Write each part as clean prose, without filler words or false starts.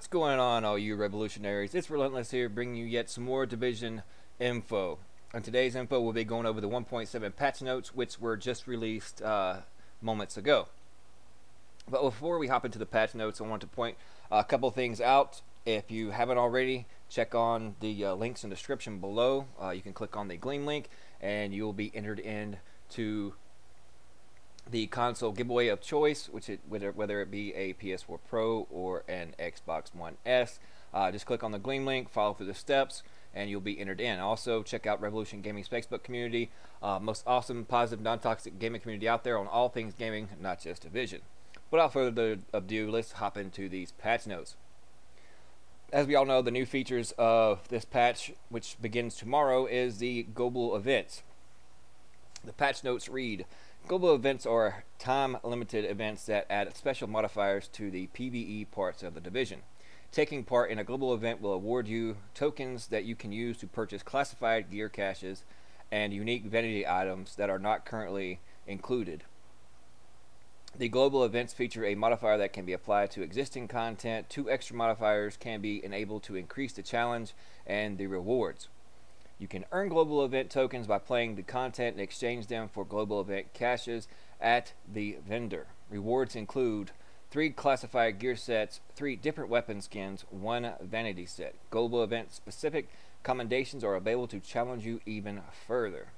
What's going on, all you revolutionaries? It's Relentless here, bringing you yet some more Division info. On today's info, we'll be going over the 1.7 patch notes, which were just released moments ago. But before we hop into the patch notes, I want to point a couple things out. If you haven't already, check on the links in the description below. You can click on the Gleam link, and you'll be entered into the console giveaway of choice, whether it be a PS4 Pro or an Xbox One S. Just click on the Gleam link, follow through the steps, and you'll be entered in. Also, check out Revolution Gaming's Facebook community, most awesome, positive, non-toxic gaming community out there on all things gaming, not just Division. Without further ado, let's hop into these patch notes. As we all know, the new features of this patch, which begins tomorrow, is the global events. The patch notes read: global events are time-limited events that add special modifiers to the PvE parts of the Division. Taking part in a global event will award you tokens that you can use to purchase classified gear caches and unique vanity items that are not currently included. The global events feature a modifier that can be applied to existing content. 2 extra modifiers can be enabled to increase the challenge and the rewards. You can earn global event tokens by playing the content and exchange them for global event caches at the vendor. Rewards include 3 classified gear sets, 3 different weapon skins, 1 vanity set. Global event specific commendations are available to challenge you even further.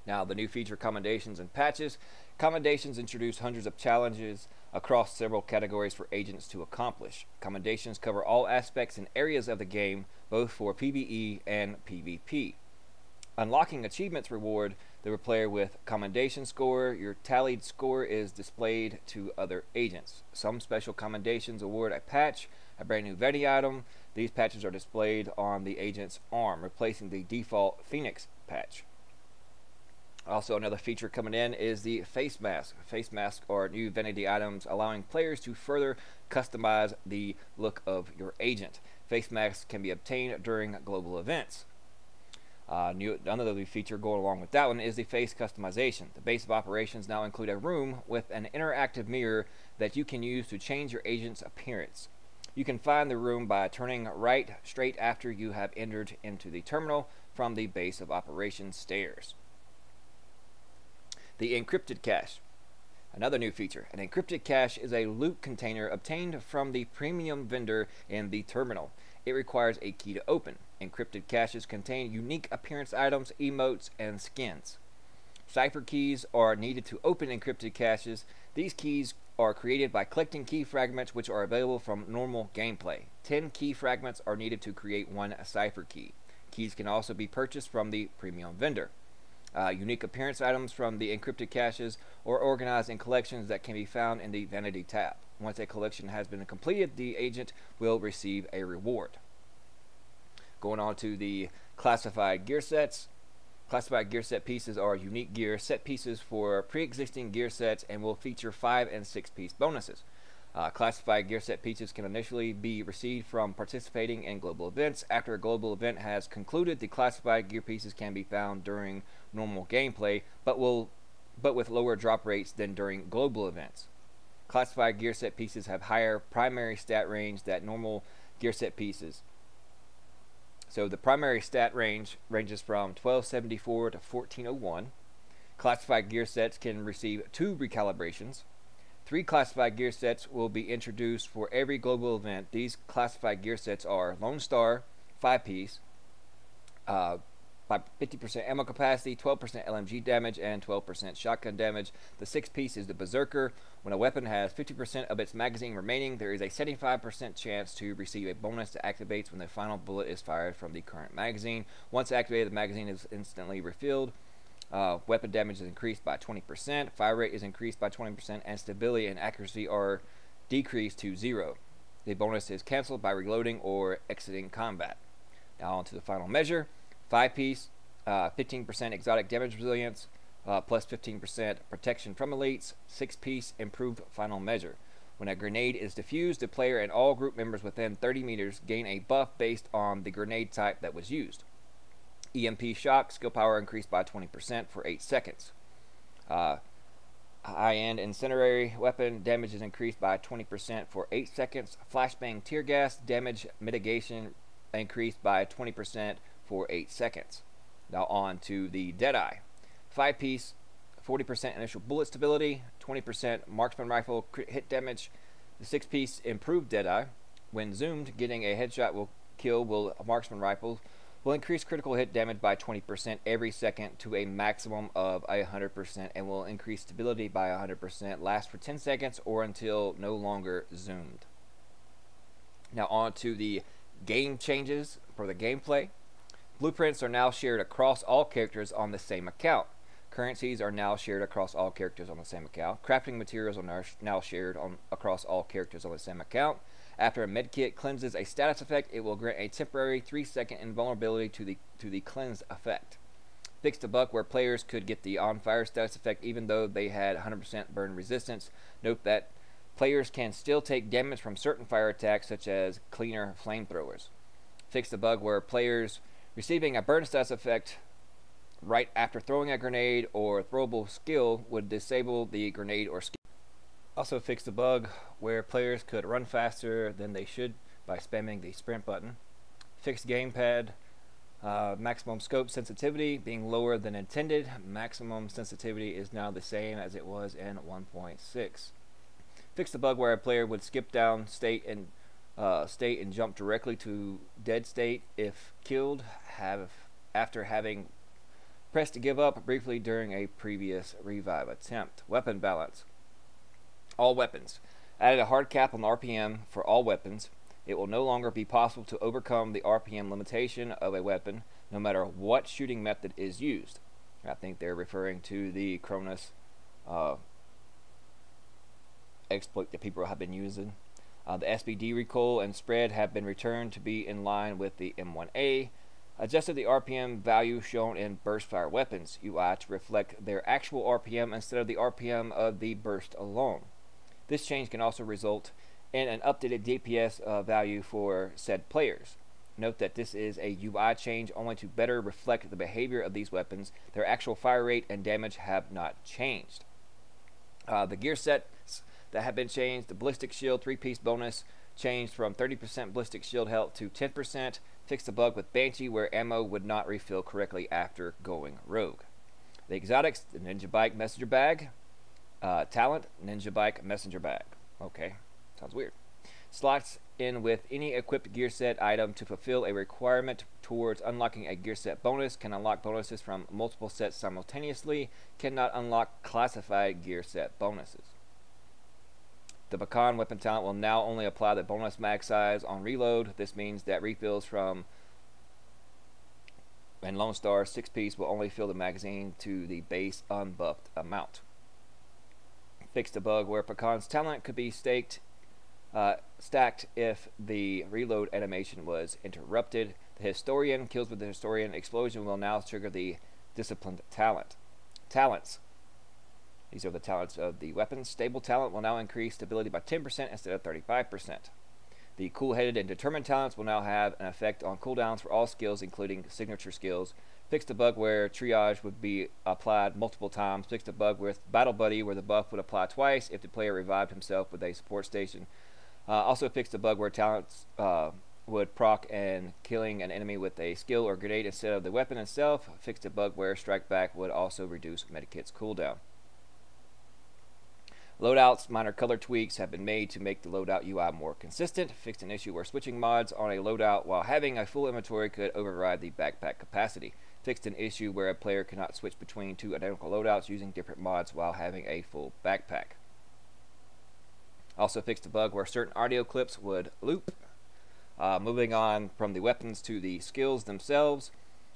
Now, the new feature commendations and patches. Commendations introduce hundreds of challenges across several categories for agents to accomplish. Commendations cover all aspects and areas of the game, both for PvE and PvP. Unlocking achievements reward the player with commendation score. Your tallied score is displayed to other agents. Some special commendations award a patch, a brand new vanity item. These patches are displayed on the agent's arm, replacing the default Phoenix patch. Also, another feature coming in is the face mask. Face masks are new vanity items allowing players to further customize the look of your agent. Face masks can be obtained during global events. Another new feature going along with that one is the face customization. The base of operations now include a room with an interactive mirror that you can use to change your agent's appearance. You can find the room by turning right straight after you have entered into the terminal from the base of operations stairs. The Encrypted cache. Another new feature. An encrypted cache is a loot container obtained from the premium vendor in the terminal. It requires a key to open. Encrypted caches contain unique appearance items, emotes, and skins. Cipher keys are needed to open encrypted caches. These keys are created by collecting key fragments, which are available from normal gameplay. 10 key fragments are needed to create 1 cipher key. Keys can also be purchased from the premium vendor. Unique appearance items from the encrypted caches are organized in collections that can be found in the vanity tab. Once a collection has been completed, the agent will receive a reward. Going on to the classified gear sets. Classified gear set pieces are unique gear set pieces for pre-existing gear sets and will feature 5 and 6 piece bonuses. Classified gear set pieces can initially be received from participating in global events. After a global event has concluded, the classified gear pieces can be found during normal gameplay, but with lower drop rates than during global events. Classified gear set pieces have higher primary stat range than normal gear set pieces. So the primary stat range ranges from 1274 to 1401. Classified gear sets can receive 2 recalibrations. 3 classified gear sets will be introduced for every global event. These classified gear sets are Lone Star, 5-piece, by 50% ammo capacity, 12% LMG damage, and 12% shotgun damage. The 6-piece is the Berserker. When a weapon has 50% of its magazine remaining, there is a 75% chance to receive a bonus that activates when the final bullet is fired from the current magazine. Once activated, the magazine is instantly refilled. Weapon damage is increased by 20%, fire rate is increased by 20%, and stability and accuracy are decreased to 0. The bonus is cancelled by reloading or exiting combat. Now on to the final measure. 5-piece, 15% exotic damage resilience, plus 15% protection from elites. 6-piece, improved final measure. When a grenade is defused, the player and all group members within 30 meters gain a buff based on the grenade type that was used. EMP shock, skill power increased by 20% for 8 seconds. high-end incendiary weapon damage is increased by 20% for 8 seconds. Flashbang tear gas damage mitigation increased by 20% for 8 seconds. Now on to the Deadeye. 5-piece, 40% initial bullet stability, 20% marksman rifle crit hit damage. The 6-piece improved Deadeye. When zoomed, getting a headshot will marksman rifle will increase critical hit damage by 20% every second to a maximum of 100% and will increase stability by 100%, last for 10 seconds or until no longer zoomed. Now on to the game changes for the gameplay. Blueprints are now shared across all characters on the same account. Currencies are now shared across all characters on the same account. Crafting materials are now shared across all characters on the same account. After a medkit cleanses a status effect, it will grant a temporary 3-second invulnerability to the cleanse effect. Fixed a bug where players could get the on fire status effect even though they had 100% burn resistance. Note that players can still take damage from certain fire attacks such as cleaner flamethrowers. Fixed a bug where players receiving a burn status effect right after throwing a grenade or throwable skill would disable the grenade or skill. Also fixed the bug where players could run faster than they should by spamming the sprint button. Fixed gamepad maximum scope sensitivity being lower than intended. Maximum sensitivity is now the same as it was in 1.6. Fixed the bug where a player would skip down state and jump directly to dead state if killed after having pressed to give up briefly during a previous revive attempt. Weapon balance. All weapons. Added a hard cap on RPM for all weapons. It will no longer be possible to overcome the RPM limitation of a weapon, no matter what shooting method is used. I think they're referring to the Cronus exploit that people have been using. The SBD recoil and spread have been returned to be in line with the M1A. Adjusted the RPM value shown in burst fire weapons UI to reflect their actual RPM instead of the RPM of the burst alone. This change can also result in an updated DPS value for said players. Note that this is a UI change only to better reflect the behavior of these weapons. Their actual fire rate and damage have not changed. The gear sets that have been changed: the ballistic shield 3-piece bonus changed from 30% ballistic shield health to 10%. Fixed the bug with Banshee where ammo would not refill correctly after going rogue. The exotics: the Ninja Bike messenger bag. Talent: Ninja Bike messenger bag. Okay, sounds weird. Slots in with any equipped gear set item to fulfill a requirement towards unlocking a gear set bonus. Can unlock bonuses from multiple sets simultaneously. Cannot unlock classified gear set bonuses. The Pecan weapon talent will now only apply the bonus mag size on reload. This means that refills from and Lone Star 6-piece will only fill the magazine to the base unbuffed amount. Fixed a bug where Pecan's talent could be stacked if the reload animation was interrupted. The Historian kills with the Historian explosion will now trigger the disciplined talent. Talents. These are the talents of the weapons. Stable talent will now increase stability by 10% instead of 35%. The cool-headed and determined talents will now have an effect on cooldowns for all skills, including signature skills. Fixed a bug where triage would be applied multiple times. Fixed a bug with Battle Buddy where the buff would apply twice if the player revived himself with a support station. Also fixed a bug where talents would proc and killing an enemy with a skill or grenade instead of the weapon itself. Fixed a bug where Strike Back would also reduce medikit's cooldown. Loadouts: minor color tweaks have been made to make the loadout UI more consistent. Fixed an issue where switching mods on a loadout while having a full inventory could override the backpack capacity. Fixed an issue where a player cannot switch between two identical loadouts using different mods while having a full backpack. Also fixed a bug where certain audio clips would loop. Moving on from the weapons to the skills themselves.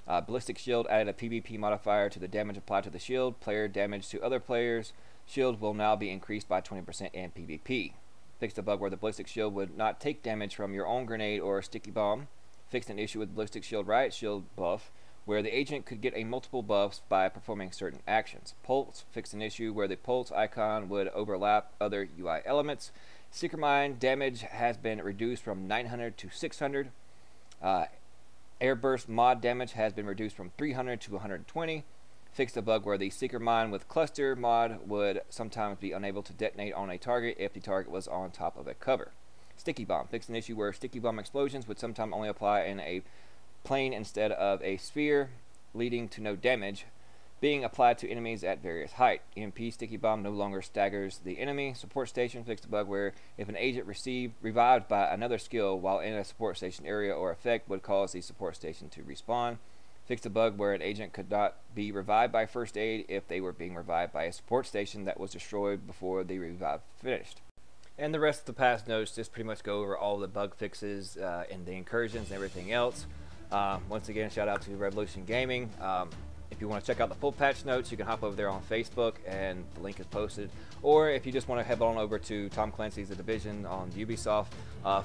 Ballistic Shield added a PvP modifier to the damage applied to the shield. Player damage to other players' shield will now be increased by 20% in PvP. Fixed a bug where the Ballistic Shield would not take damage from your own grenade or sticky bomb. Fixed an issue with Ballistic Shield Riot Shield buff where the agent could get a multiple buffs by performing certain actions. Pulse fixed an issue where the pulse icon would overlap other UI elements. Seeker Mine damage has been reduced from 900 to 600. Airburst mod damage has been reduced from 300 to 120. fixed a bug where the Seeker Mine with Cluster mod would sometimes be unable to detonate on a target if the target was on top of a cover. Sticky Bomb fixed an issue where sticky bomb explosions would sometimes only apply in a plane instead of a sphere, leading to no damage being applied to enemies at various height. EMP Sticky Bomb no longer staggers the enemy. Support Station fixed a bug where if an agent revived by another skill while in a support station area or effect would cause the support station to respawn. Fixed a bug where an agent could not be revived by first aid if they were being revived by a support station that was destroyed before the revive finished. And the rest of the patch notes just pretty much go over all the bug fixes and the incursions and everything else. Once again, shout out to Revolution Gaming. If you want to check out the full patch notes, you can hop over there on Facebook, and the link is posted. Or if you just want to head on over to Tom Clancy's The Division on the Ubisoft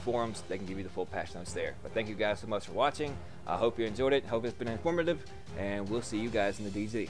forums, they can give you the full patch notes there. But thank you guys so much for watching. I hope you enjoyed it. Hope it's been informative, and we'll see you guys in the DZ.